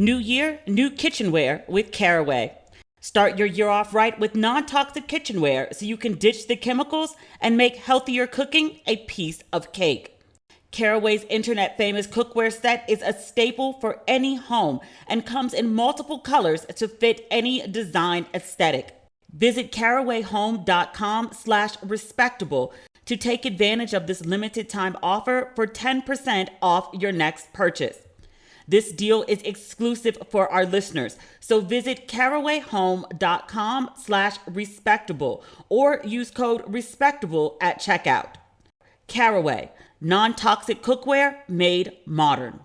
New year, new kitchenware with Caraway. Start your year off right with non-toxic kitchenware so you can ditch the chemicals and make healthier cooking a piece of cake. Caraway's internet famous cookware set is a staple for any home and comes in multiple colors to fit any design aesthetic. Visit carawayhome.com/respectable to take advantage of this limited time offer for 10% off your next purchase. This deal is exclusive for our listeners, so visit carawayhome.com/respectable or use code respectable at checkout. Caraway, non-toxic cookware made modern.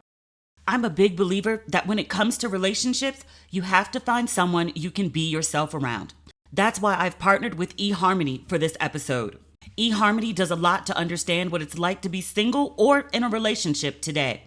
I'm a big believer that when it comes to relationships, you have to find someone you can be yourself around. That's why I've partnered with eharmony for this episode. eharmony does a lot to understand what it's like to be single or in a relationship today.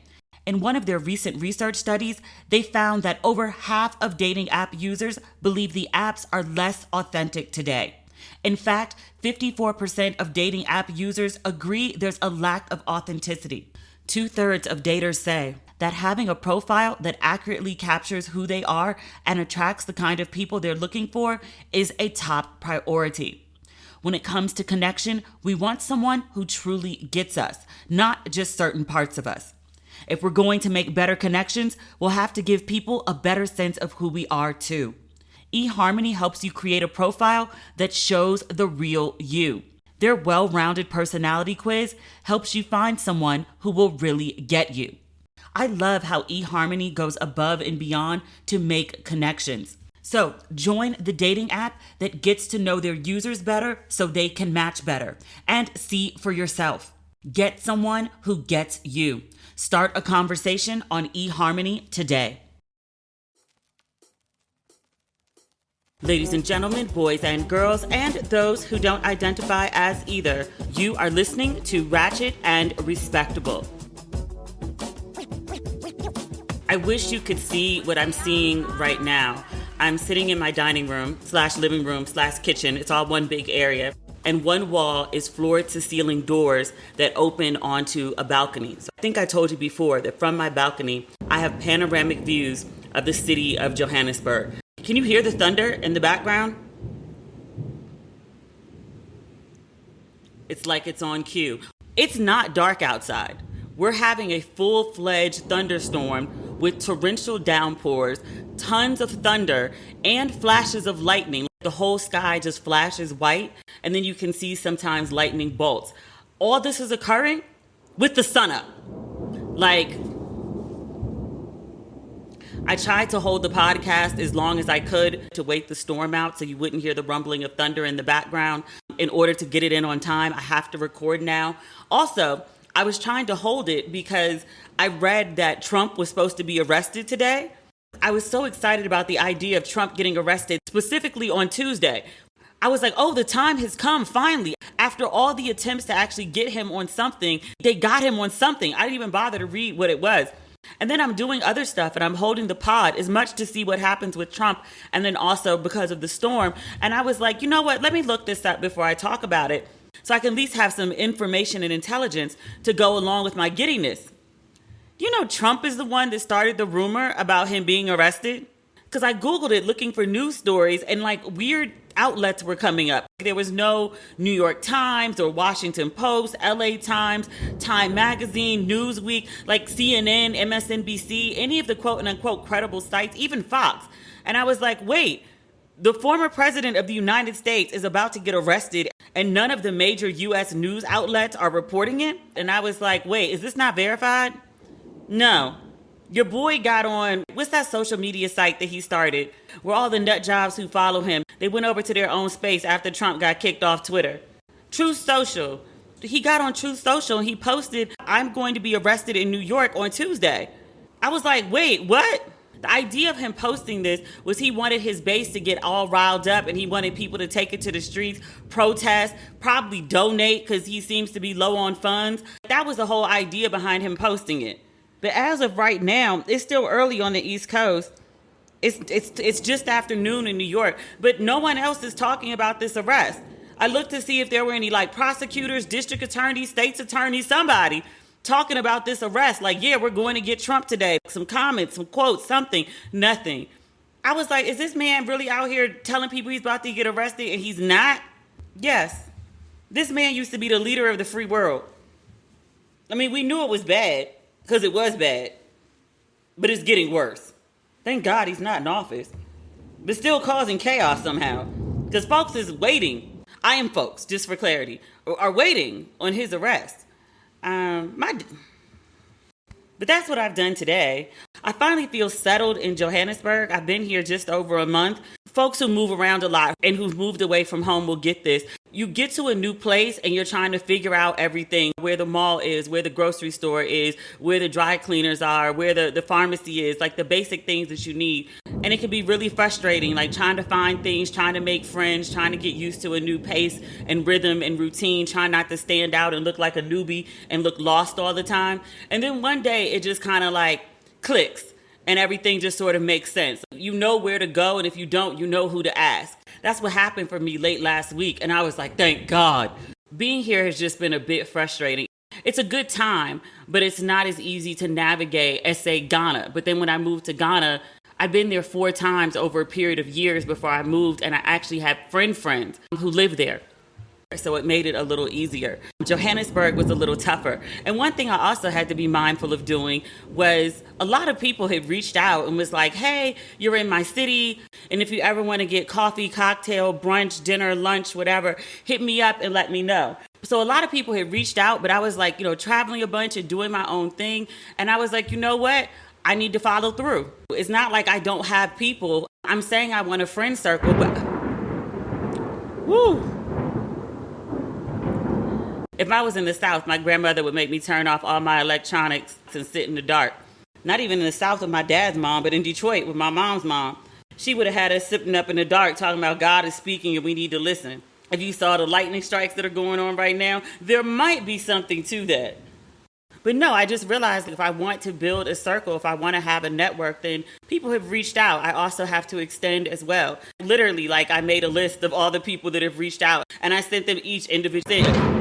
In one of their recent research studies, they found that over half of dating app users believe the apps are less authentic today. In fact, 54% of dating app users agree there's a lack of authenticity. 2/3 of daters say that having a profile that accurately captures who they are and attracts the kind of people they're looking for is a top priority. When it comes to connection, we want someone who truly gets us, not just certain parts of us. If we're going to make better connections, we'll have to give people a better sense of who we are too. eharmony helps you create a profile that shows the real you. Their well-rounded personality quiz helps you find someone who will really get you. I love how eharmony goes above and beyond to make connections. So join the dating app that gets to know their users better so they can match better. And see for yourself. Get someone who gets you. Start a conversation on eharmony today. Ladies and gentlemen, boys and girls, and those who don't identify as either, you are listening to Ratchet and Respectable. I wish you could see what I'm seeing right now. I'm sitting in my dining room / living room / kitchen. It's all one big area. And one wall is floor-to-ceiling doors that open onto a balcony. So I think I told you before that from my balcony, I have panoramic views of the city of Johannesburg. Can you hear the thunder in the background? It's like it's on cue. It's not dark outside. We're having a full-fledged thunderstorm with torrential downpours, tons of thunder, and flashes of lightning. The whole sky just flashes white, and then you can see sometimes lightning bolts. All this is occurring with the sun up. I tried to hold the podcast as long as I could to wait the storm out so you wouldn't hear the rumbling of thunder in the background. In order to get it in on time, I have to record now. Also, I was trying to hold it because I read that Trump was supposed to be arrested today. I was so excited about the idea of Trump getting arrested, specifically on Tuesday. I was like, oh, the time has come, finally. After all the attempts to actually get him on something, they got him on something. I didn't even bother to read what it was. And then I'm doing other stuff and I'm holding the pod as much to see what happens with Trump and then also because of the storm. And I was like, you know what? Let me look this up before I talk about it so I can at least have some information and intelligence to go along with my giddiness. You know, Trump is the one that started the rumor about him being arrested? Because I Googled it looking for news stories and weird outlets were coming up. There was no New York Times or Washington Post, LA Times, Time Magazine, Newsweek, CNN, MSNBC, any of the quote and unquote credible sites, even Fox. And I was like, wait, the former president of the United States is about to get arrested and none of the major U.S. news outlets are reporting it? And I was like, wait, is this not verified? No. Your boy got on, what's that social media site that he started where all the nut jobs who follow him, they went over to their own space after Trump got kicked off Twitter. Truth Social. He got on Truth Social and he posted, I'm going to be arrested in New York on Tuesday. I was like, wait, what? The idea of him posting this was he wanted his base to get all riled up and he wanted people to take it to the streets, protest, probably donate because he seems to be low on funds. That was the whole idea behind him posting it. But as of right now, it's still early on the East Coast. It's just afternoon in New York, but no one else is talking about this arrest. I looked to see if there were any prosecutors, district attorneys, state's attorneys, somebody talking about this arrest. Like, yeah, we're going to get Trump today. Some comments, some quotes, something, nothing. I was like, is this man really out here telling people he's about to get arrested and he's not? Yes. This man used to be the leader of the free world. I mean, we knew it was bad because it was bad, but it's getting worse. Thank God he's not in office, but still causing chaos somehow because folks is waiting. I am folks, just for clarity, are waiting on his arrest. But that's what I've done today. I finally feel settled in Johannesburg. I've been here just over a month. Folks who move around a lot and who've moved away from home will get this. You get to a new place and you're trying to figure out everything, where the mall is, where the grocery store is, where the dry cleaners are, where the pharmacy is, like the basic things that you need. And it can be really frustrating, like trying to find things, trying to make friends, trying to get used to a new pace and rhythm and routine, trying not to stand out and look like a newbie and look lost all the time. And then one day it just kind of like clicks and everything just sort of makes sense. You know where to go, and if you don't, you know who to ask. That's what happened for me late last week, and I was like, thank God. Being here has just been a bit frustrating. It's a good time, but it's not as easy to navigate as, say, Ghana. But then when I moved to Ghana, I've been there 4 times over a period of years before I moved, and I actually had friends who live there. So it made it a little easier. Johannesburg was a little tougher. And one thing I also had to be mindful of doing was a lot of people had reached out and was like, hey, you're in my city. And if you ever want to get coffee, cocktail, brunch, dinner, lunch, whatever, hit me up and let me know. So a lot of people had reached out, but I was like, traveling a bunch and doing my own thing. And I was like, you know what? I need to follow through. It's not like I don't have people. I'm saying I want a friend circle, but woo. If I was in the South, my grandmother would make me turn off all my electronics and sit in the dark. Not even in the South with my dad's mom, but in Detroit with my mom's mom. She would have had us sitting up in the dark talking about God is speaking and we need to listen. If you saw the lightning strikes that are going on right now, there might be something to that. But no, I just realized if I want to build a circle, if I want to have a network, then people have reached out. I also have to extend as well. Literally, like I made a list of all the people that have reached out and I sent them each individual thing.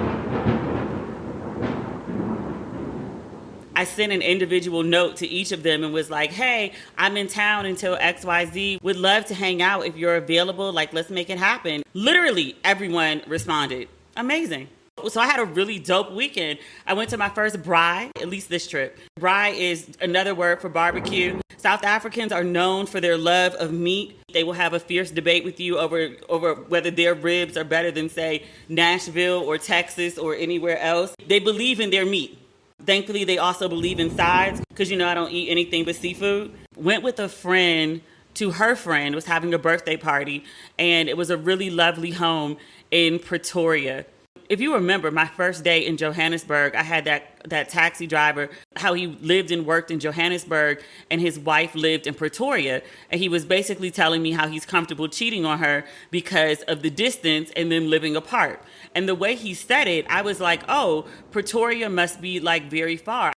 I sent an individual note to each of them and was like, hey, I'm in town until XYZ. Would love to hang out if you're available. Like, let's make it happen. Literally, everyone responded. Amazing. So I had a really dope weekend. I went to my first braai, at least this trip. Braai is another word for barbecue. South Africans are known for their love of meat. They will have a fierce debate with you over whether their ribs are better than, say, Nashville or Texas or anywhere else. They believe in their meat. Thankfully, they also believe in sides because, I don't eat anything but seafood. Went with a friend to her friend, was having a birthday party, and it was a really lovely home in Pretoria. If you remember my first day in Johannesburg, I had that taxi driver, how he lived and worked in Johannesburg and his wife lived in Pretoria. And he was basically telling me how he's comfortable cheating on her because of the distance and them living apart. And the way he said it, I was like, oh, Pretoria must be like very far.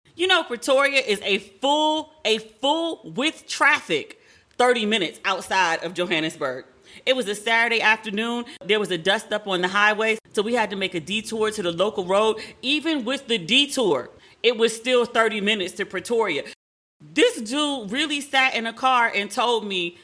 Pretoria is a full with traffic, 30 minutes outside of Johannesburg. It was a Saturday afternoon. There was a dust up on the highway, so we had to make a detour to the local road. Even with the detour, it was still 30 minutes to Pretoria. This dude really sat in a car and told me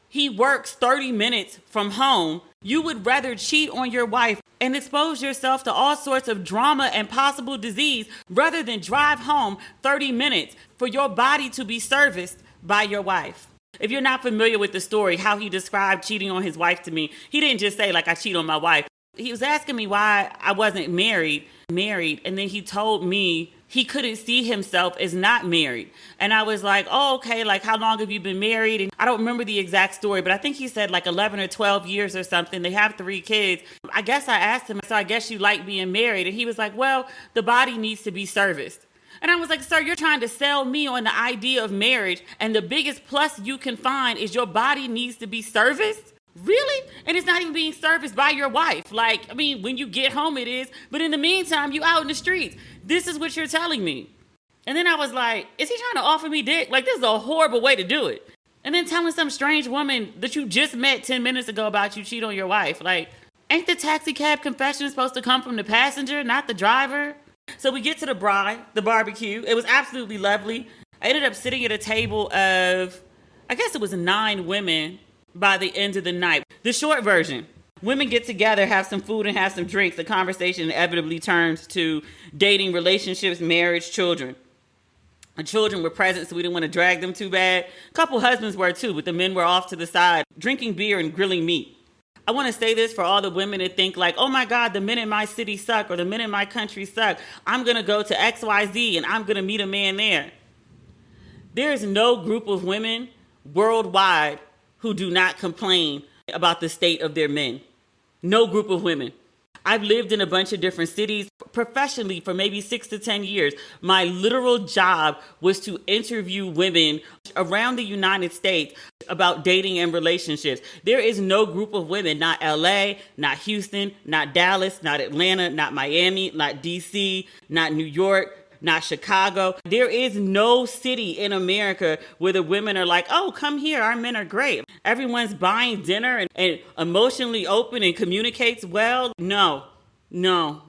he works 30 minutes from home. You would rather cheat on your wife and expose yourself to all sorts of drama and possible disease rather than drive home 30 minutes for your body to be serviced by your wife. If you're not familiar with the story, how he described cheating on his wife to me, he didn't just say, like, I cheat on my wife. He was asking me why I wasn't married. And then he told me he couldn't see himself as not married. And I was like, oh, okay, like, how long have you been married? And I don't remember the exact story, but I think he said like 11 or 12 years or something. They have 3 kids. I guess I asked him, so I guess you like being married. And he was like, well, the body needs to be serviced. And I was like, sir, you're trying to sell me on the idea of marriage, and the biggest plus you can find is your body needs to be serviced? Really? And it's not even being serviced by your wife. Like, I mean, when you get home it is, but in the meantime, you out in the streets. This is what you're telling me. And then I was like, is he trying to offer me dick? Like, this is a horrible way to do it. And then telling some strange woman that you just met 10 minutes ago about you cheat on your wife. Like, ain't the taxi cab confession supposed to come from the passenger, not the driver? So we get to the barbecue. It was absolutely lovely. I ended up sitting at a table of, I guess it was 9 women by the end of the night. The short version: women get together, have some food, and have some drinks. The conversation inevitably turns to dating, relationships, marriage, children. The children were present, so we didn't want to drag them too bad. A couple husbands were too, but the men were off to the side, drinking beer and grilling meat. I want to say this for all the women that think like, oh my God, the men in my city suck, or the men in my country suck. I'm going to go to XYZ and I'm going to meet a man there. There is no group of women worldwide who do not complain about the state of their men. No group of women. I've lived in a bunch of different cities professionally for maybe 6 to 10 years. My literal job was to interview women around the United States about dating and relationships. There is no group of women, not LA, not Houston, not Dallas, not Atlanta, not Miami, not DC, not New York, not Chicago. There is no city in America where the women are like, oh, come here, our men are great. Everyone's buying dinner and emotionally open and communicates well. No. Now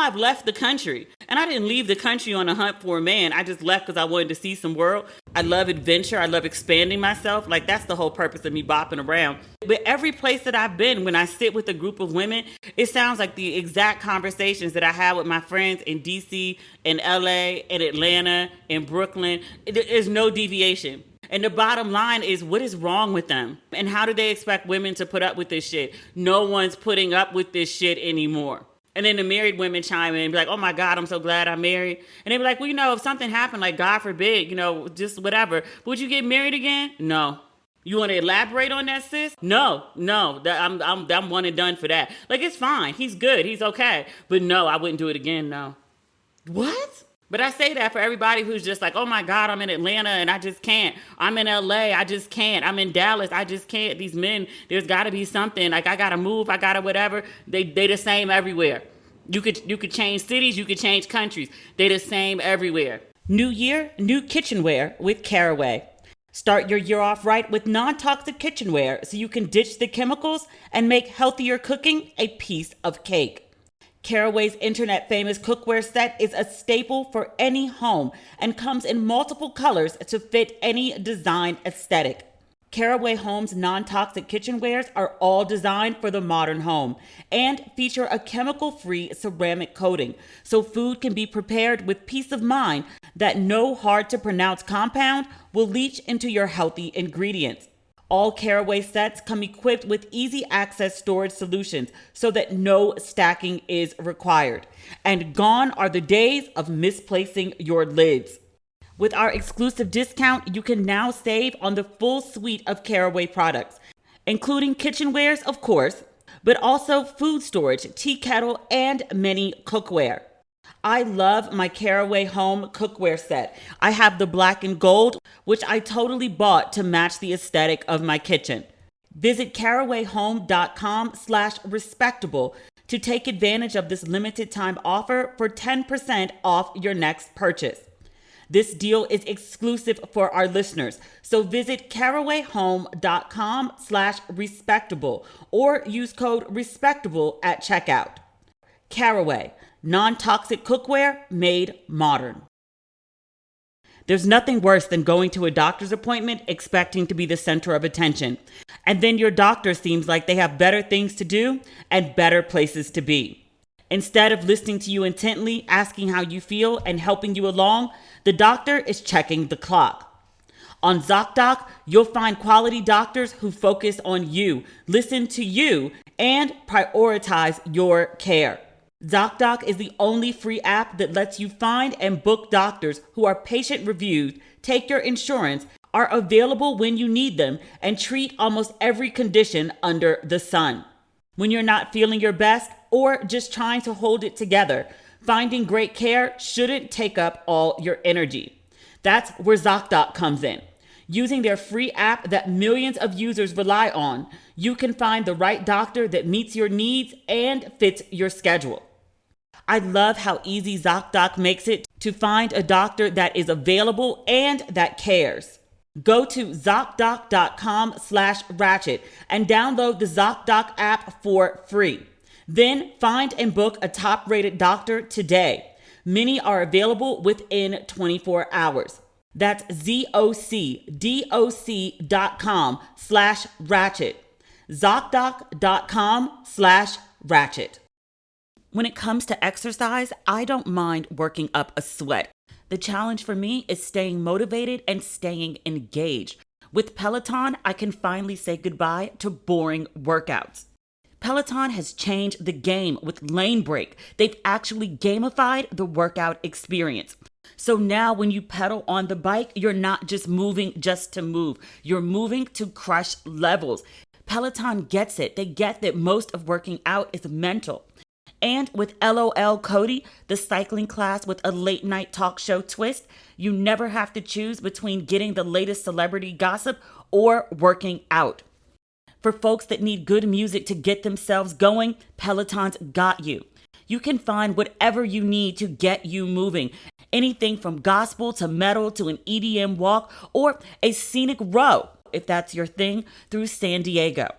I've left the country, and I didn't leave the country on a hunt for a man. I just left because I wanted to see some world. I love adventure. I love expanding myself. Like, that's the whole purpose of me bopping around. But every place that I've been, when I sit with a group of women, it sounds like the exact conversations that I had with my friends in DC, in LA, in Atlanta, in Brooklyn. There's no deviation. And the bottom line is, what is wrong with them? And how do they expect women to put up with this shit? No one's putting up with this shit anymore. And then the married women chime in and be like, oh my God, I'm so glad I'm married. And they be like, well, if something happened, like God forbid, just whatever, would you get married again? No. You want to elaborate on that, sis? No. I'm one and done for that. Like, it's fine. He's good. He's okay. But no, I wouldn't do it again. No. What? But I say that for everybody who's just like, oh my God, I'm in Atlanta and I just can't. I'm in LA, I just can't. I'm in Dallas, I just can't. These men, there's got to be something. Like, I got to move, I got to whatever. They the same everywhere. You could change cities, you could change countries. They the same everywhere. New year, new kitchenware with Caraway. Start your year off right with non-toxic kitchenware so you can ditch the chemicals and make healthier cooking a piece of cake. Caraway's internet famous cookware set is a staple for any home and comes in multiple colors to fit any design aesthetic. Caraway Home's non-toxic kitchenwares are all designed for the modern home and feature a chemical-free ceramic coating, so food can be prepared with peace of mind that no hard-to-pronounce compound will leach into your healthy ingredients. All Caraway sets come equipped with easy access storage solutions so that no stacking is required. And gone are the days of misplacing your lids. With our exclusive discount, you can now save on the full suite of Caraway products, including kitchenwares, of course, but also food storage, tea kettle, and many cookware. I love my Caraway Home cookware set. I have the black and gold, which I totally bought to match the aesthetic of my kitchen. Visit carawayhome.com/respectable to take advantage of this limited time offer for 10% off your next purchase. This deal is exclusive for our listeners, so visit carawayhome.com/respectable or use code respectable at checkout. Caraway, non-toxic cookware made modern. There's nothing worse than going to a doctor's appointment expecting to be the center of attention, and then your doctor seems like they have better things to do and better places to be. Instead of listening to you intently, asking how you feel, and helping you along, the doctor is checking the clock. On ZocDoc, you'll find quality doctors who focus on you, listen to you, and prioritize your care. ZocDoc is the only free app that lets you find and book doctors who are patient-reviewed, take your insurance, are available when you need them, and treat almost every condition under the sun. When you're not feeling your best or just trying to hold it together, finding great care shouldn't take up all your energy. That's where ZocDoc comes in. Using their free app that millions of users rely on, you can find the right doctor that meets your needs and fits your schedule. I love how easy ZocDoc makes it to find a doctor that is available and that cares. Go to ZocDoc.com/ratchet and download the ZocDoc app for free. Then find and book a top-rated doctor today. Many are available within 24 hours. That's ZocDoc.com/ratchet. ZocDoc.com/ratchet. When it comes to exercise, I don't mind working up a sweat. The challenge for me is staying motivated and staying engaged. With Peloton, I can finally say goodbye to boring workouts. Peloton has changed the game with Lane Break. They've actually gamified the workout experience. So now when you pedal on the bike, you're not just moving just to move. You're moving to crush levels. Peloton gets it. They get that most of working out is mental. And with LOL Cody, the cycling class with a late night talk show twist, you never have to choose between getting the latest celebrity gossip or working out. For folks that need good music to get themselves going, Peloton's got you. You can find whatever you need to get you moving. Anything from gospel to metal to an EDM walk or a scenic row, if that's your thing, through San Diego.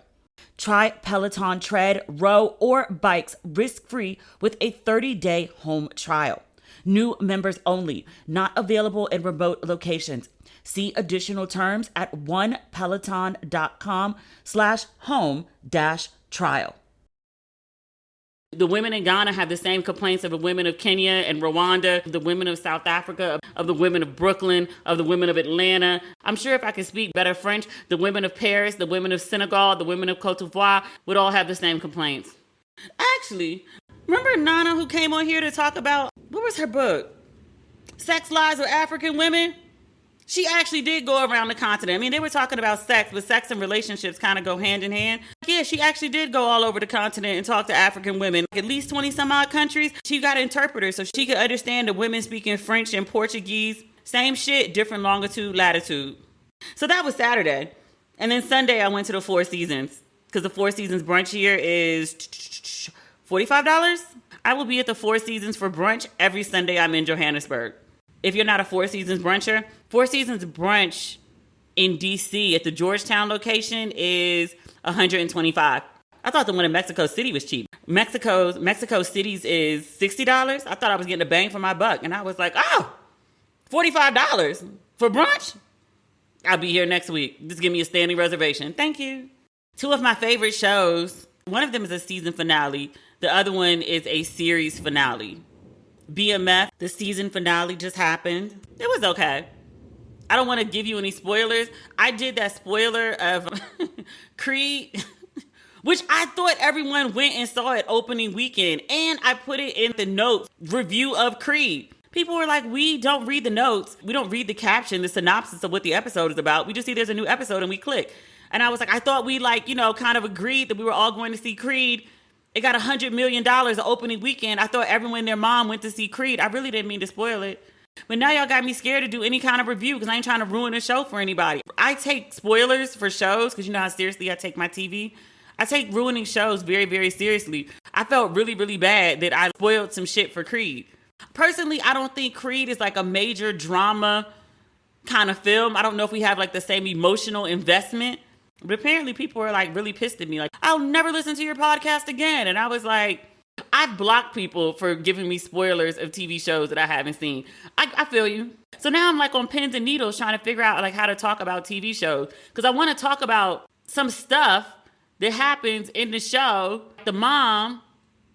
Try Peloton tread, row, or bikes risk-free with a 30-day home trial. New members only, not available in remote locations. See additional terms at onepeloton.com/home-trial. The women in Ghana have the same complaints of the women of Kenya and Rwanda, the women of South Africa, of the women of Brooklyn, of the women of Atlanta. I'm sure if I could speak better French, the women of Paris, the women of Senegal, the women of Cote d'Ivoire would all have the same complaints. Actually, remember Nana who came on here to talk about, what was her book? Sex Lives with African Women? She actually did go around the continent. I mean, they were talking about sex, but sex and relationships kind of go hand in hand. Yeah, she actually did go all over the continent and talk to African women. At least 20 some odd countries. She got interpreters so she could understand the women speaking French and Portuguese. Same shit, different longitude, latitude. So that was Saturday. And then Sunday I went to the Four Seasons because the Four Seasons brunch here is $45. I will be at the Four Seasons for brunch every Sunday I'm in Johannesburg. If you're not a Four Seasons bruncher, Four Seasons brunch in DC at the Georgetown location is $125. I thought the one in Mexico City was cheap. Mexico City's is $60. I thought I was getting a bang for my buck. And I was like, oh, $45 for brunch? I'll be here next week. Just give me a standing reservation. Thank you. Two of my favorite shows. One of them is a season finale. The other one is a series finale. BMF, the season finale just happened. It was okay. I don't want to give you any spoilers. I did that spoiler of Creed, which I thought everyone went and saw it opening weekend. And I put it in the notes review of Creed. People were like, we don't read the notes. We don't read the caption, the synopsis of what the episode is about. We just see there's a new episode and we click. And I was like, I thought we kind of agreed that we were all going to see Creed. It got $100 million the opening weekend. I thought everyone and their mom went to see Creed. I really didn't mean to spoil it. But now y'all got me scared to do any kind of review because I ain't trying to ruin a show for anybody. I take spoilers for shows because you know how seriously I take my TV. I take ruining shows very, very seriously. I felt really, really bad that I spoiled some shit for Creed. Personally, I don't think Creed is like a major drama kind of film. I don't know if we have like the same emotional investment. But apparently people were like really pissed at me. Like, I'll never listen to your podcast again. And I was like, I've blocked people for giving me spoilers of TV shows that I haven't seen. I feel you. So now I'm like on pins and needles trying to figure out like how to talk about TV shows. Because I want to talk about some stuff that happens in the show. The mom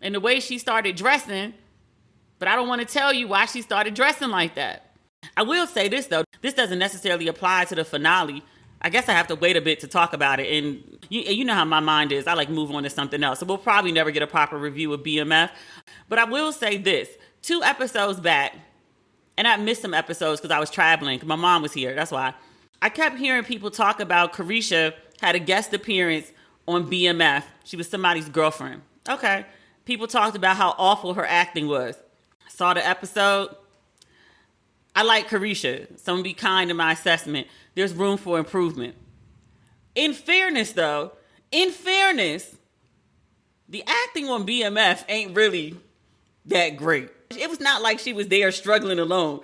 and the way she started dressing. But I don't want to tell you why she started dressing like that. I will say this though. This doesn't necessarily apply to the finale. I guess I have to wait a bit to talk about it. And you know how my mind is. I like move on to something else. So we'll probably never get a proper review of BMF. But I will say this. 2 episodes back, and I missed some episodes because I was traveling. My mom was here. That's why. I kept hearing people talk about Carisha had a guest appearance on BMF. She was somebody's girlfriend. Okay. People talked about how awful her acting was. I saw the episode. I like Carisha, so I'm gonna be kind in my assessment. There's room for improvement. In fairness, though, the acting on BMF ain't really that great. It was not like she was there struggling alone.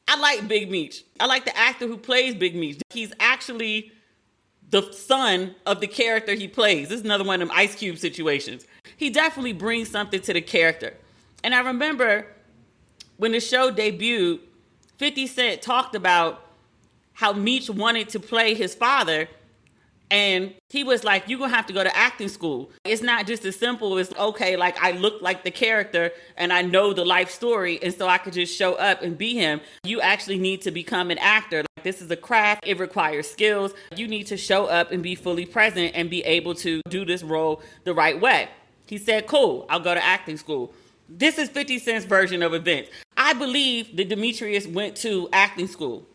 I like Big Meech. I like the actor who plays Big Meech. He's actually the son of the character he plays. This is another one of them Ice Cube situations. He definitely brings something to the character. And I remember when the show debuted, 50 Cent talked about how Meech wanted to play his father. And he was like, you're going to have to go to acting school. It's not just as simple as, okay, like I look like the character and I know the life story. And so I could just show up and be him. You actually need to become an actor. Like, this is a craft. It requires skills. You need to show up and be fully present and be able to do this role the right way. He said, cool, I'll go to acting school. This is 50 Cent's version of events. I believe that Demetrius went to acting school.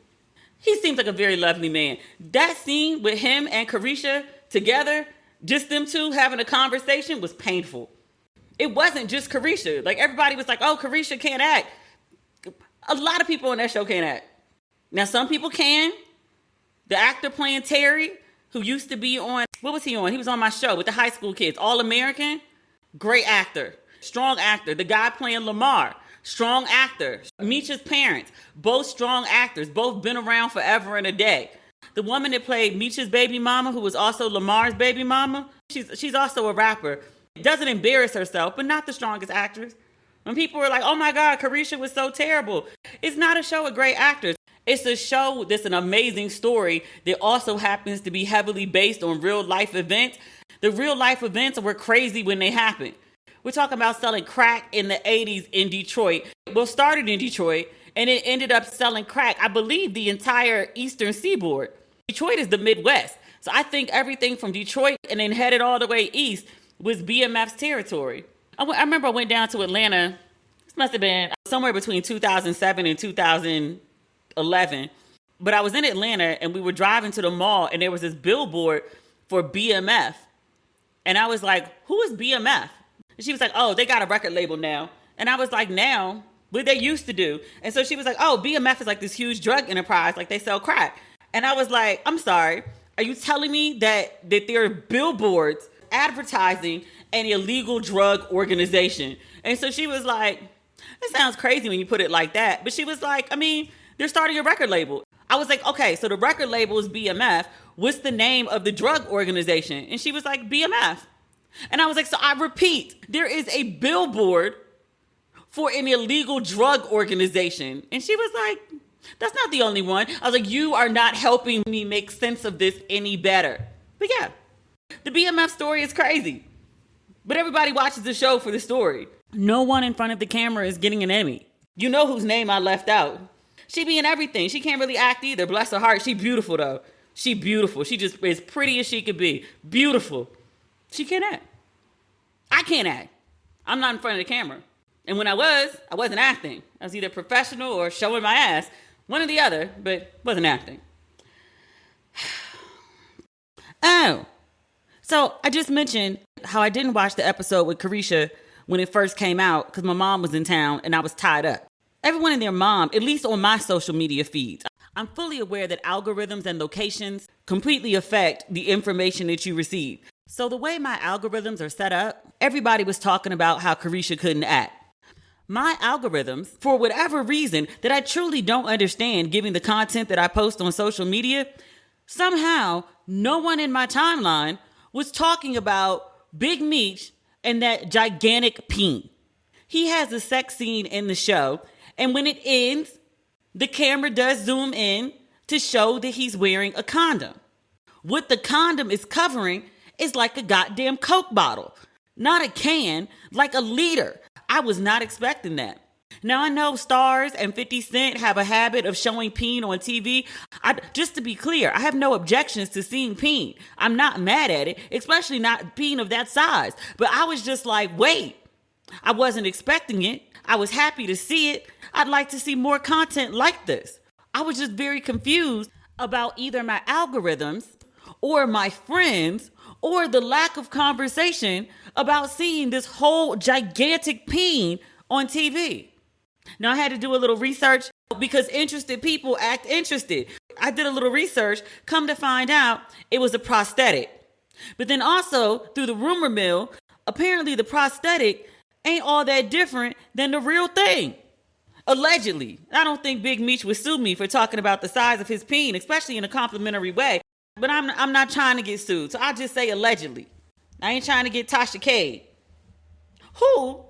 He seems like a very lovely man. That scene with him and Carisha together, just them two having a conversation, was painful. It wasn't just Carisha. Like, everybody was like, oh, Carisha can't act. A lot of people on that show can't act. Now, some people can. The actor playing Terry, who used to be on, what was he on? He was on my show with the high school kids. All American. Great actor. Strong actor. The guy playing Lamar. Strong actor. Meech's parents, both strong actors, both been around forever and a day. The woman that played Meech's baby mama, who was also Lamar's baby mama, she's also a rapper. Doesn't embarrass herself, but not the strongest actress. When people were like, oh my God, Carisha was so terrible. It's not a show of great actors. It's a show that's an amazing story that also happens to be heavily based on real life events. The real life events were crazy when they happened. We're talking about selling crack in the 80s in Detroit. Well, started in Detroit, and it ended up selling crack, I believe, the entire eastern seaboard. Detroit is the Midwest. So I think everything from Detroit and then headed all the way east was BMF's territory. I remember I went down to Atlanta. This must have been somewhere between 2007 and 2011. But I was in Atlanta, and we were driving to the mall, and there was this billboard for BMF. And I was like, who is BMF? And she was like, oh, they got a record label now. And I was like, now? What they used to do? And so she was like, oh, BMF is like this huge drug enterprise. Like, they sell crack. And I was like, I'm sorry. Are you telling me that there are billboards advertising an illegal drug organization? And so she was like, it sounds crazy when you put it like that. But she was like, I mean, they're starting a record label. I was like, okay, so the record label is BMF. What's the name of the drug organization? And she was like, BMF. And I was like, so I repeat, there is a billboard for an illegal drug organization. And she was like, that's not the only one. I was like, you are not helping me make sense of this any better. But yeah, the BMF story is crazy. But everybody watches the show for the story. No one in front of the camera is getting an Emmy. You know whose name I left out. She be in everything. She can't really act either. Bless her heart. She beautiful, though. She beautiful. She just as pretty as she could be. Beautiful. She can't act. I can't act. I'm not in front of the camera. And when I wasn't acting. I was either professional or showing my ass. One or the other, but wasn't acting. Oh. So I just mentioned how I didn't watch the episode with Carisha when it first came out because my mom was in town and I was tied up. Everyone and their mom, at least on my social media feeds, I'm fully aware that algorithms and locations completely affect the information that you receive. So the way my algorithms are set up, everybody was talking about how Carisha couldn't act. My algorithms, for whatever reason that I truly don't understand given the content that I post on social media, somehow no one in my timeline was talking about Big Meech and that gigantic peen. He has a sex scene in the show, and when it ends, the camera does zoom in to show that he's wearing a condom. What the condom is covering is like a goddamn Coke bottle. Not a can, like a liter. I was not expecting that. Now, I know Stars and 50 Cent have a habit of showing peen on TV. Just to be clear, I have no objections to seeing peen. I'm not mad at it, especially not peen of that size. But I was just like, wait, I wasn't expecting it. I was happy to see it. I'd like to see more content like this. I was just very confused about either my algorithms or my friends or the lack of conversation about seeing this whole gigantic peen on TV. Now, I had to do a little research because interested people act interested. I did a little research, come to find out it was a prosthetic. But then also, through the rumor mill, apparently the prosthetic ain't all that different than the real thing. Allegedly. I don't think Big Meech would sue me for talking about the size of his peen, especially in a complimentary way. But I'm not trying to get sued, so I'll just say allegedly. I ain't trying to get Tasha Cade, who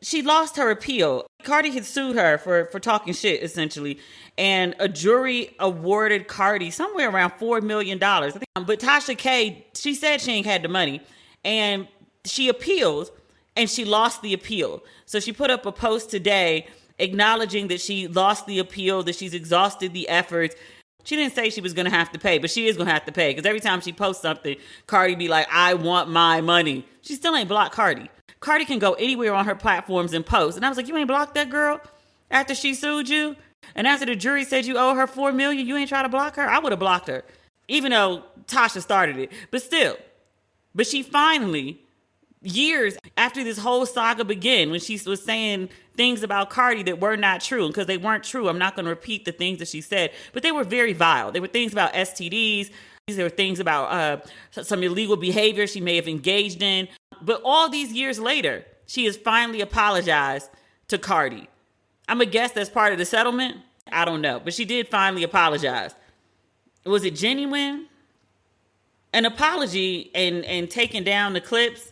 she lost her appeal. Cardi had sued her for talking shit, essentially. And a jury awarded Cardi somewhere around $4 million. But Tasha K, she said she ain't had the money. And she appealed, and she lost the appeal. So she put up a post today acknowledging that she lost the appeal, that she's exhausted the efforts. She didn't say she was going to have to pay, but she is going to have to pay. Because every time she posts something, Cardi be like, I want my money. She still ain't blocked Cardi. Cardi can go anywhere on her platforms and post. And I was like, you ain't blocked that girl after she sued you? And after the jury said you owe her $4 million, you ain't try to block her? I would have blocked her, even though Tasha started it. But still. But she finally, years after this whole saga began, when she was saying things about Cardi that were not true, and because they weren't true, I'm not going to repeat the things that she said, but they were very vile. They were things about STDs. There were things about some illegal behavior she may have engaged in. But all these years later, she has finally apologized to Cardi. I'm going to guess that's part of the settlement. I don't know. But she did finally apologize. Was it genuine? An apology and taking down the clips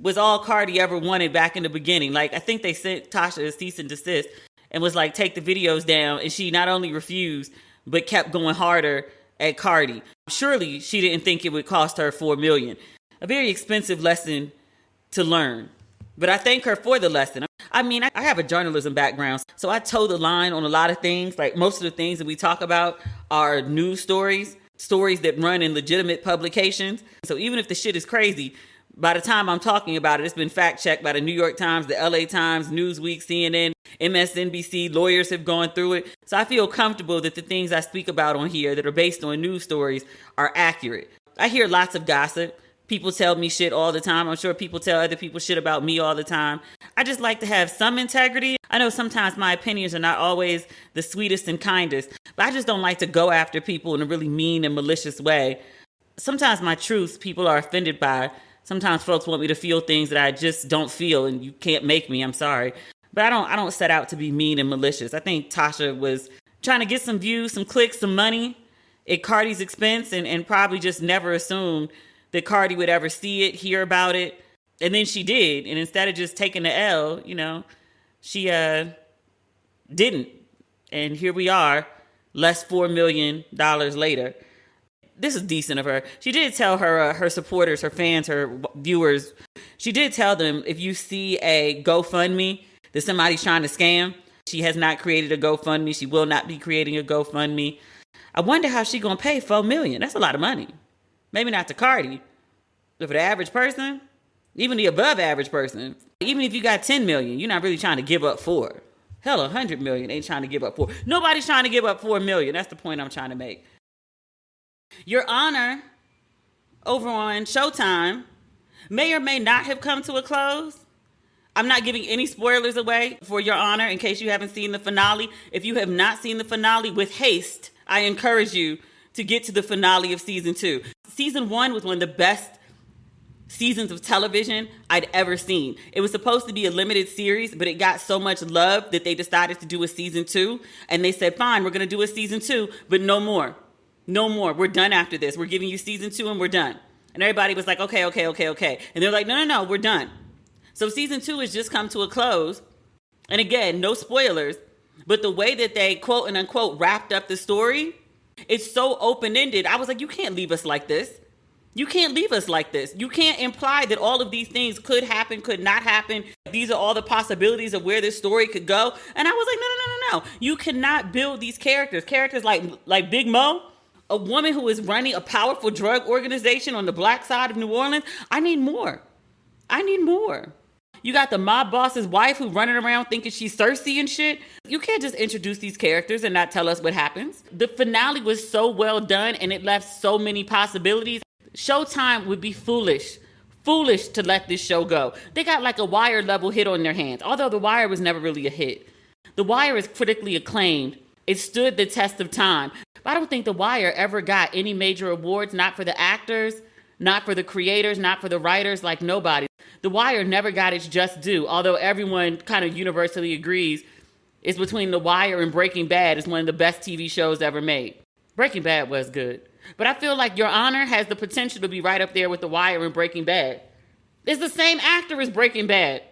was all Cardi ever wanted back in the beginning. Like, I think they sent Tasha a cease and desist and was like, take the videos down. And she not only refused, but kept going harder at Cardi. Surely she didn't think it would cost her $4 million. A very expensive lesson to learn. But I thank her for the lesson. I mean, I have a journalism background, so I toe the line on a lot of things. Like, most of the things that we talk about are news stories that run in legitimate publications. So even if the shit is crazy, by the time I'm talking about it, it's been fact checked by the New York Times, the LA Times, Newsweek, CNN, MSNBC. Lawyers have gone through it. So I feel comfortable that the things I speak about on here that are based on news stories are accurate. I hear lots of gossip. People tell me shit all the time. I'm sure people tell other people shit about me all the time. I just like to have some integrity. I know sometimes my opinions are not always the sweetest and kindest, but I just don't like to go after people in a really mean and malicious way. Sometimes my truths people are offended by. Sometimes folks want me to feel things that I just don't feel, and you can't make me. I'm sorry. But I don't set out to be mean and malicious. I think Tasha was trying to get some views, some clicks, some money at Cardi's expense, and probably just never assumed that Cardi would ever see it, hear about it. And then she did. And instead of just taking the L, she didn't. And here we are, less $4 million later. This is decent of her. She did tell her supporters, her fans, her viewers, she did tell them, if you see a GoFundMe that somebody's trying to scam, she has not created a GoFundMe. She will not be creating a GoFundMe. I wonder how she going to pay $4 million. That's a lot of money. Maybe not to Cardi, but for the average person, even the above average person, even if you got 10 million, you're not really trying to give up 4. Hell, 100 million ain't trying to give up 4. Nobody's trying to give up 4 million. That's the point I'm trying to make. Your Honor over on Showtime may or may not have come to a close. I'm not giving any spoilers away for Your Honor in case you haven't seen the finale. If you have not seen the finale, with haste, I encourage you to get to the finale of season 2. Season 1 was one of the best seasons of television I'd ever seen. It was supposed to be a limited series, but it got so much love that they decided to do a season 2. And they said, fine, we're going to do a season 2, but no more. No more. We're done after this. We're giving you season 2 and we're done. And everybody was like, okay. And they're like, no, we're done. So season 2 has just come to a close. And again, no spoilers, but the way that they quote and unquote wrapped up the story, it's so open-ended. I was like, you can't leave us like this. You can't leave us like this. You can't imply that all of these things could happen, could not happen. These are all the possibilities of where this story could go. And I was like, no. You cannot build these characters. Characters like Big Mo, a woman who is running a powerful drug organization on the black side of New Orleans. I need more. You got the mob boss's wife who running around thinking she's Cersei and shit. You can't just introduce these characters and not tell us what happens. The finale was so well done and it left so many possibilities. Showtime would be foolish to let this show go. They got like a Wire level hit on their hands, although The Wire was never really a hit. The Wire is critically acclaimed. It stood the test of time. But I don't think The Wire ever got any major awards, not for the actors, not for the creators, not for the writers, like nobody. The Wire never got its just due, although everyone kind of universally agrees it's between The Wire and Breaking Bad is one of the best TV shows ever made. Breaking Bad was good. But I feel like Your Honor has the potential to be right up there with The Wire and Breaking Bad. It's the same actor as Breaking Bad.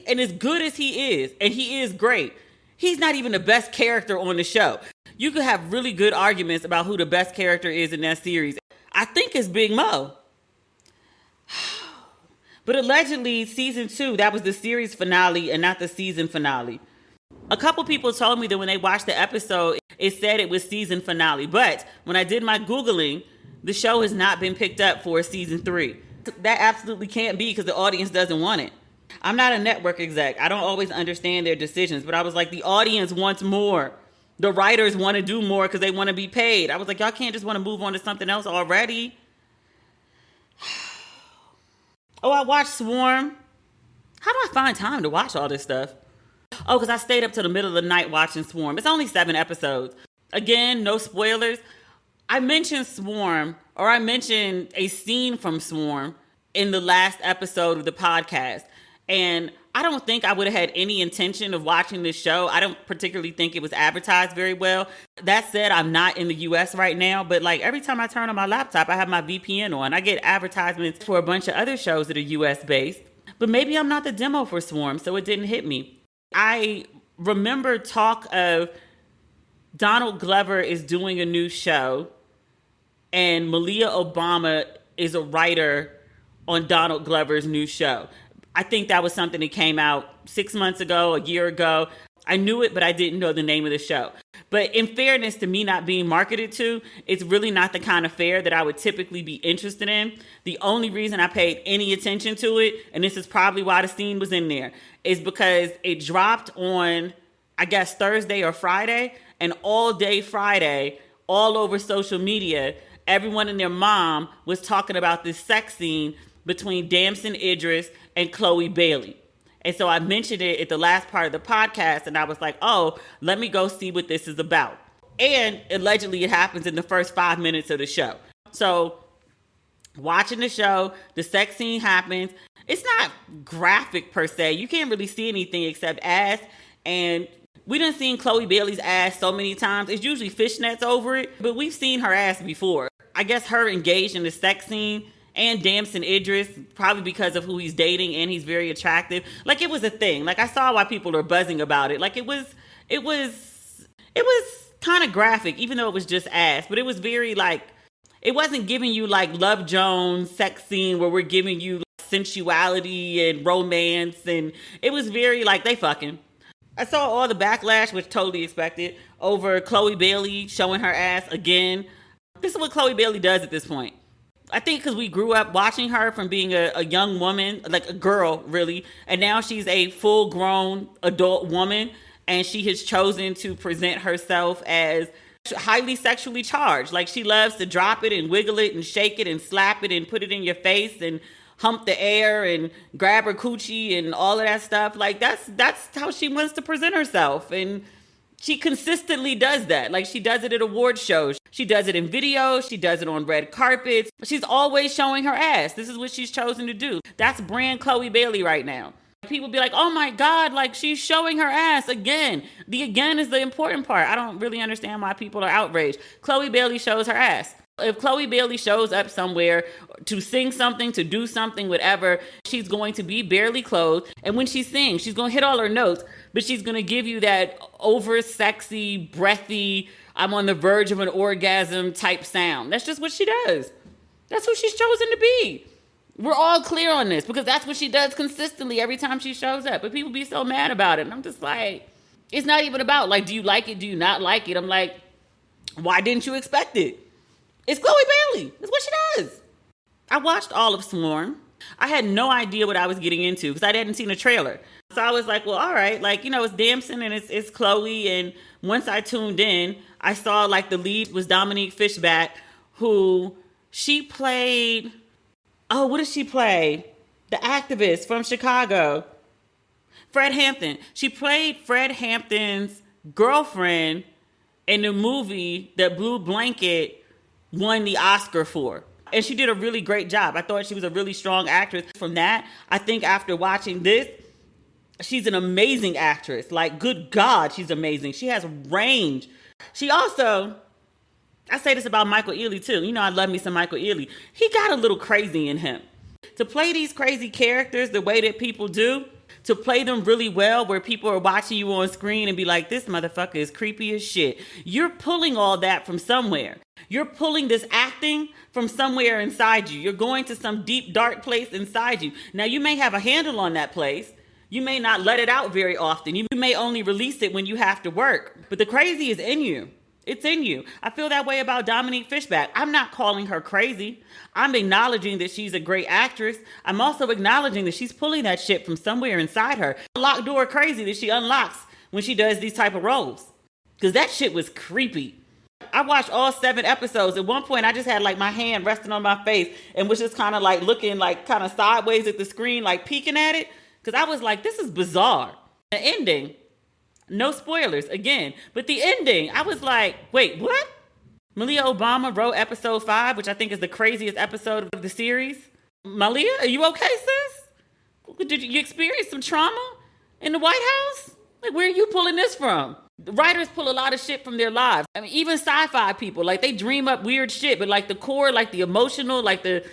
And as good as he is, and he is great, he's not even the best character on the show. You could have really good arguments about who the best character is in that series. I think it's Big Mo. But allegedly, season 2, that was the series finale and not the season finale. A couple people told me that when they watched the episode, it said it was season finale. But when I did my Googling, the show has not been picked up for season 3. That absolutely can't be because the audience doesn't want it. I'm not a network exec. I don't always understand their decisions. But I was like, the audience wants more. The writers want to do more because they want to be paid. I was like, y'all can't just want to move on to something else already. Oh, I watched Swarm. How do I find time to watch all this stuff? Oh, because I stayed up till the middle of the night watching Swarm. It's only 7 episodes. Again, no spoilers. I mentioned Swarm, or I mentioned a scene from Swarm in the last episode of the podcast. And I don't think I would have had any intention of watching this show. I don't particularly think it was advertised very well. That said, I'm not in the US right now, but like every time I turn on my laptop, I have my VPN on. I get advertisements for a bunch of other shows that are US based, but maybe I'm not the demo for Swarm, so it didn't hit me. I remember talk of Donald Glover is doing a new show and Malia Obama is a writer on Donald Glover's new show. I think that was something that came out 6 months ago, a year ago. I knew it, but I didn't know the name of the show. But in fairness to me not being marketed to, it's really not the kind of fare that I would typically be interested in. The only reason I paid any attention to it, and this is probably why the scene was in there, is because it dropped on, I guess, Thursday or Friday, and all day Friday, all over social media, everyone and their mom was talking about this sex scene between Damson Idris and Chloe Bailey. And so I mentioned it at the last part of the podcast, and I was like, oh, let me go see what this is about. And allegedly it happens in the first 5 minutes of the show. So watching the show, the sex scene happens. It's not graphic per se. You can't really see anything except ass. And we done seen Chloe Bailey's ass so many times. It's usually fishnets over it, but we've seen her ass before. I guess her engaged in the sex scene and Damson Idris, probably because of who he's dating and he's very attractive. Like, it was a thing. Like, I saw why people are buzzing about it. Like, it was kind of graphic, even though it was just ass. But it was very, like, it wasn't giving you, like, Love Jones sex scene where we're giving you like, sensuality and romance. And it was very, like, they fucking. I saw all the backlash, which totally expected, over Chloe Bailey showing her ass again. This is what Chloe Bailey does at this point. I think because we grew up watching her from being a young woman, like a girl, really. And now she's a full-grown adult woman. And she has chosen to present herself as highly sexually charged. Like, she loves to drop it and wiggle it and shake it and slap it and put it in your face and hump the air and grab her coochie and all of that stuff. Like, that's how she wants to present herself. And she consistently does that. Like, she does it at award shows. She does it in videos. She does it on red carpets. She's always showing her ass. This is what she's chosen to do. That's brand Chloe Bailey right now. People be like, oh my God, like she's showing her ass again. The again is the important part. I don't really understand why people are outraged. Chloe Bailey shows her ass. If Chloe Bailey shows up somewhere to sing something, to do something, whatever, she's going to be barely clothed. And when she sings, she's going to hit all her notes, but she's going to give you that over sexy, breathy, I'm on the verge of an orgasm type sound. That's just what she does. That's who she's chosen to be. We're all clear on this because that's what she does consistently every time she shows up. But people be so mad about it. And I'm just like, it's not even about like, do you like it? Do you not like it? I'm like, why didn't you expect it? It's Chloe Bailey. That's what she does. I watched all of Swarm. I had no idea what I was getting into because I hadn't seen a trailer. So I was like, well, all right. Like, you know, it's Damson and it's Chloe. And once I tuned in, I saw like the lead was Dominique Fishback, who she played. Oh, what did she play? The activist from Chicago. Fred Hampton. She played Fred Hampton's girlfriend in the movie that Blue Blanket won the Oscar for. And she did a really great job. I thought she was a really strong actress. From that, I think after watching this, she's an amazing actress. Like, good God, she's amazing. She has range. She also, I say this about Michael Ealy too. You know, I love me some Michael Ealy. He got a little crazy in him. To play these crazy characters the way that people do, To play them really well where people are watching you on screen and be like, this motherfucker is creepy as shit. You're pulling all that from somewhere. You're pulling this acting from somewhere inside you. You're going to some deep, dark place inside you. Now, you may have a handle on that place. You may not let it out very often. You may only release it when you have to work. But the crazy is in you. It's in you. I feel that way about Dominique Fishback. I'm not calling her crazy. I'm acknowledging that she's a great actress. I'm also acknowledging that she's pulling that shit from somewhere inside her. Locked door crazy that she unlocks when she does these type of roles. Because that shit was creepy. I watched all 7 episodes. At one point, I just had like my hand resting on my face and was just kind of like looking like kind of sideways at the screen, like peeking at it. Because I was like, this is bizarre. The ending. No spoilers, again. But the ending, I was like, wait, what? Malia Obama wrote episode 5, which I think is the craziest episode of the series. Malia, are you okay, sis? Did you experience some trauma in the White House? Like, where are you pulling this from? The writers pull a lot of shit from their lives. I mean, even sci-fi people, like, they dream up weird shit, but like the core, like the emotional, like the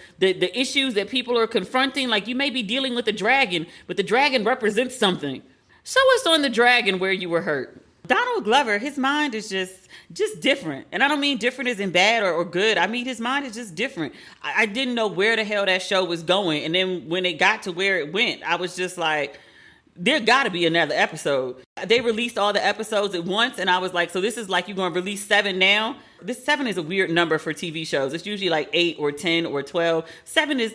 issues that people are confronting, like you may be dealing with a dragon, but the dragon represents something. Show us on the dragon where you were hurt. Donald Glover, his mind is just different. And I don't mean different as in bad or good. I mean, his mind is just different. I didn't know where the hell that show was going. And then when it got to where it went, I was just like, there got to be another episode. They released all the episodes at once. And I was like, so this is like you're going to release 7 now? This 7 is a weird number for TV shows. It's usually like 8 or 10 or 12. 7 is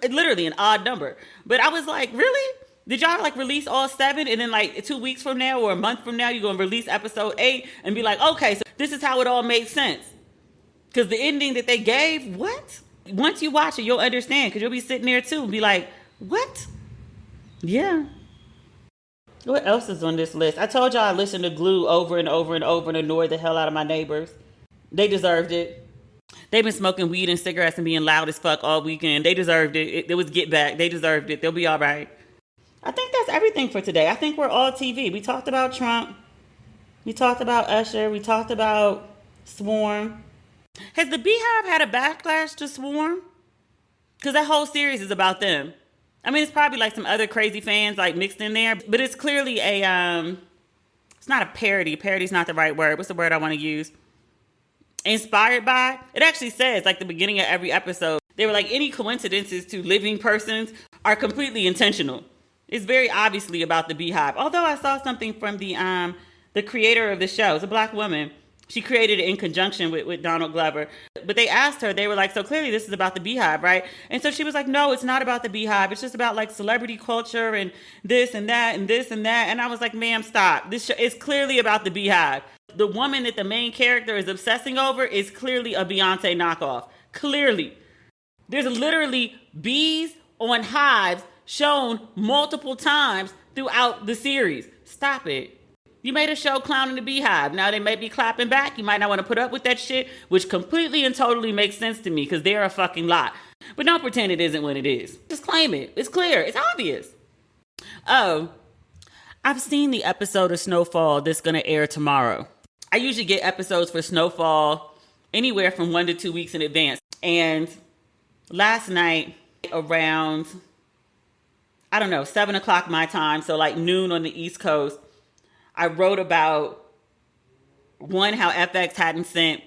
literally an odd number. But I was like, really? Did y'all like release all 7 and then like 2 weeks from now or a month from now, you're going to release episode 8 and be like, okay, so this is how it all makes sense? Because the ending that they gave, what? Once you watch it, you'll understand because you'll be sitting there too and be like, what? Yeah. What else is on this list? I told y'all I listened to Glue over and over and over and annoyed the hell out of my neighbors. They deserved it. They've been smoking weed and cigarettes and being loud as fuck all weekend. They deserved it. It was Get Back. They deserved it. They'll be all right. I think that's everything for today. I think we're all TV. We talked about Trump. We talked about Usher. We talked about Swarm. Has the Beehive had a backlash to Swarm? Because that whole series is about them. I mean, it's probably like some other crazy fans like mixed in there, but it's clearly it's not a parody. Parody's not the right word. What's the word I want to use? Inspired by. It actually says like the beginning of every episode, they were like, any coincidences to living persons are completely intentional. It's very obviously about the Beehive. Although I saw something from the creator of the show. It's a black woman. She created it in conjunction with Donald Glover. But they asked her, they were like, so clearly this is about the Beehive, right? And so she was like, no, it's not about the Beehive. It's just about like celebrity culture and this and that and this and that. And I was like, ma'am, stop. This show is clearly about the Beehive. The woman that the main character is obsessing over is clearly a Beyonce knockoff. Clearly. There's literally bees on hives shown multiple times throughout the series. Stop it. You made a show clowning the Beehive. Now they may be clapping back. You might not want to put up with that shit, which completely and totally makes sense to me because they're a fucking lot. But don't pretend it isn't what it is. Just claim it. It's clear. It's obvious. Oh, I've seen the episode of Snowfall that's going to air tomorrow. I usually get episodes for Snowfall anywhere from 1 to 2 weeks in advance. And last night around, I don't know, 7 o'clock my time, so like noon on the East Coast, I wrote about, one, how FX hadn't sent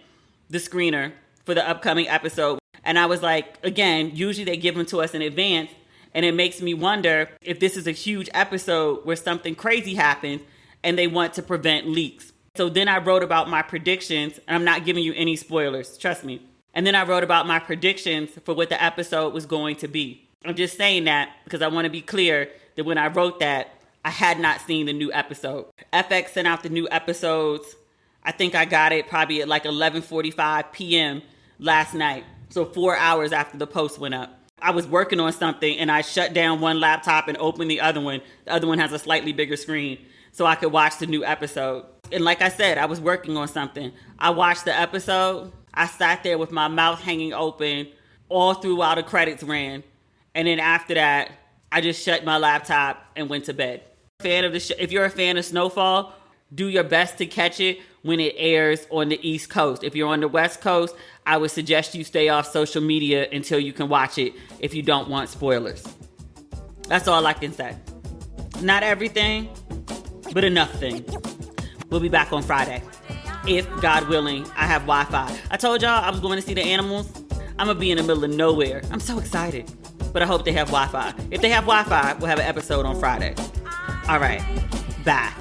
the screener for the upcoming episode. And I was like, again, usually they give them to us in advance. And it makes me wonder if this is a huge episode where something crazy happens and they want to prevent leaks. So then I wrote about my predictions, and I'm not giving you any spoilers, trust me. And then I wrote about my predictions for what the episode was going to be. I'm just saying that because I want to be clear that when I wrote that, I had not seen the new episode. FX sent out the new episodes. I think I got it probably at like 11:45 p.m. last night. So 4 hours after the post went up. I was working on something and I shut down one laptop and opened the other one. The other one has a slightly bigger screen so I could watch the new episode. And like I said, I was working on something. I watched the episode. I sat there with my mouth hanging open all through while the credits ran. And then after that, I just shut my laptop and went to bed. If you're a fan of Snowfall, do your best to catch it when it airs on the East Coast. If you're on the West Coast, I would suggest you stay off social media until you can watch it if you don't want spoilers. That's all I can say. Not everything, but enough things. We'll be back on Friday. If, God willing, I have Wi-Fi. I told y'all I was going to see the animals. I'm going to be in the middle of nowhere. I'm so excited. But I hope they have Wi-Fi. If they have Wi-Fi, we'll have an episode on Friday. All right. Bye.